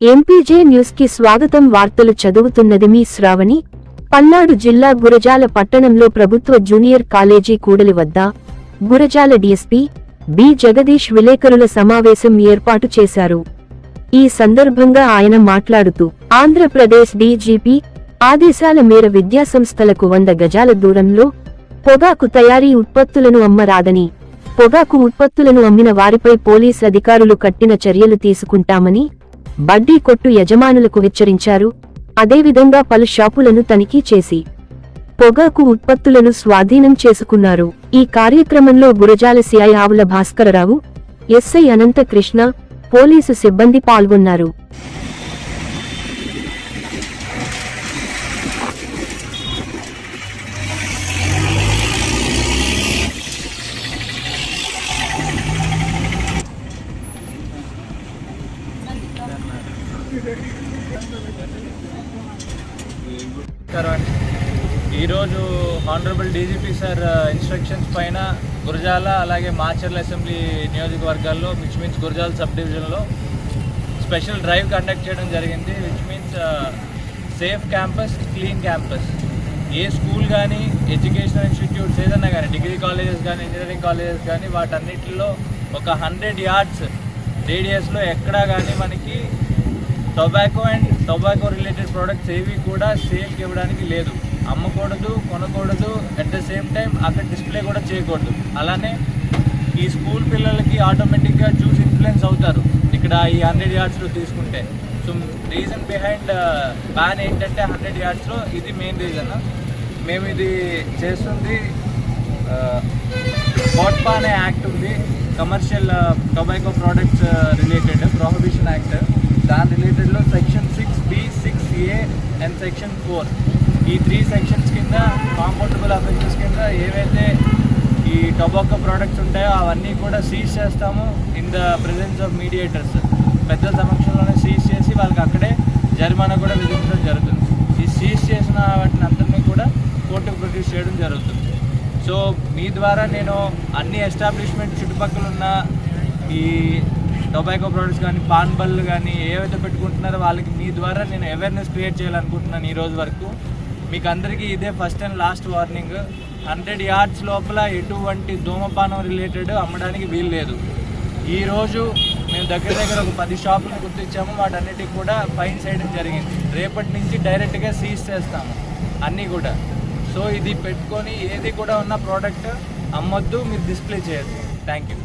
MPJ news కి స్వాగతం. వార్తలు చదువుతున్నది మీ శ్రావణి. పల్నాడు జిల్లా గురజాల పట్టణంలో ప్రభుత్వ జూనియర్ కాలేజీ కూడలి వద్ద గురజాల డీఎస్పీ బి జగదీష్ విలేకరుల సమావేశం ఏర్పాటు చేశారు. ఈ సందర్భంగా ఆయన మాట్లాడుతూ ఆంధ్రప్రదేశ్ డీజీపీ ఆదేశాల మేర విద్యాసంస్థలకు 100 గజాల దూరంలో పొగాకు తయారీ ఉత్పత్తులను అమ్మరాదని, పొగాకు ఉత్పత్తులను అమ్మిన వారిపై పోలీస్ అధికారులు కఠిన చర్యలు తీసుకుంటామని బడ్డీ కొట్టు యజమానులకు హెచ్చరించారు. అదేవిధంగా పలు షాపులను తనిఖీ చేసి పొగాకు ఉత్పత్తులను స్వాధీనం చేసుకున్నారు. ఈ కార్యక్రమంలో గురజాల సిఐ ఆవుల భాస్కరరావు, ఎస్ఐ అనంత కృష్ణ, పోలీసు సిబ్బంది పాల్గొన్నారు. ఈరోజు హానరబుల్ డీజీపీ సార్ ఇన్స్ట్రక్షన్స్ పైన గురజాల అలాగే మాచర్ల అసెంబ్లీ నియోజకవర్గాల్లో విచ్ మీన్స్ గురజాల సబ్ డివిజన్లో స్పెషల్ డ్రైవ్ కండక్ట్ చేయడం జరిగింది. Which means safe campus, clean campus. A school కానీ, ఎడ్యుకేషనల్ ఇన్స్టిట్యూట్స్ ఏదన్నా కానీ, డిగ్రీ కాలేజెస్ కానీ, ఇంజనీరింగ్ కాలేజెస్ కానీ, వాటన్నిటిలో ఒక 100 yards రేడియస్లో ఎక్కడా కానీ మనకి tobacco and tobacco related products ఏవి కూడా సేల్కి ఇవ్వడానికి లేదు. అమ్మకూడదు, కొనకూడదు, అట్ ద సేమ్ టైం అక్కడ డిస్ప్లే కూడా చేయకూడదు. అలానే ఈ స్కూల్ పిల్లలకి ఆటోమేటిక్గా చూసి ఇన్ఫ్లుయెన్స్ అవుతారు ఇక్కడ ఈ 100 yardsలో తీసుకుంటే. సో రీజన్ బిహైండ్ బ్యాన్ ఏంటంటే 100 yardsలో ఇది మెయిన్ రీజన్. మేము ఇది చేస్తుంది కోట్పా అనే యాక్ట్ ఉంది, commercial tobacco products related prohibition act. దాని రిలేటెడ్లో section 6B, 6A and section 4 ఈ 3 sections కింద కాంపౌండబుల్ అఫెన్సెస్ కింద ఏవైతే ఈ టొబాకో ప్రోడక్ట్స్ ఉంటాయో అవన్నీ కూడా సీజ్ చేస్తాము. In the presence of mediators, పెద్ద సమక్షంలోనే సీజ్ చేసి వాళ్ళకి అక్కడే జరిమానా కూడా విధించడం జరుగుతుంది. ఈ సీజ్ చేసిన వాటిని అందరినీ కూడా కోర్టుకు ప్రొడ్యూస్ చేయడం జరుగుతుంది. సో మీ ద్వారా నేను అన్ని ఎస్టాబ్లిష్మెంట్ చుట్టుపక్కల ఉన్న ఈ టొబాకో ప్రోడక్ట్స్ కానీ, పాన్ బళ్ళు కానీ ఏవైతే పెట్టుకుంటున్నారో వాళ్ళకి మీ ద్వారా నేను అవేర్నెస్ క్రియేట్ చేయాలనుకుంటున్నాను. ఈ రోజు వరకు మీకు అందరికీ ఇదే first and last warning. 100 yards లోపల ఎటువంటి ధూమపానం రిలేటెడ్ అమ్మడానికి వీలు లేదు. ఈరోజు మేము దగ్గర ఒక 10 షాపులను గుర్తించాము. వాటన్నిటికి కూడా ఫైన్స్ వేయడం జరిగింది. రేపటి నుంచి డైరెక్ట్గా సీజ్ చేస్తాము అన్నీ కూడా. సో ఇది పెట్టుకొని ఏది కూడా ఉన్న ప్రోడక్ట్ అమ్మొద్దు, మీరు డిస్ప్లే చేయొద్దు. Thank you.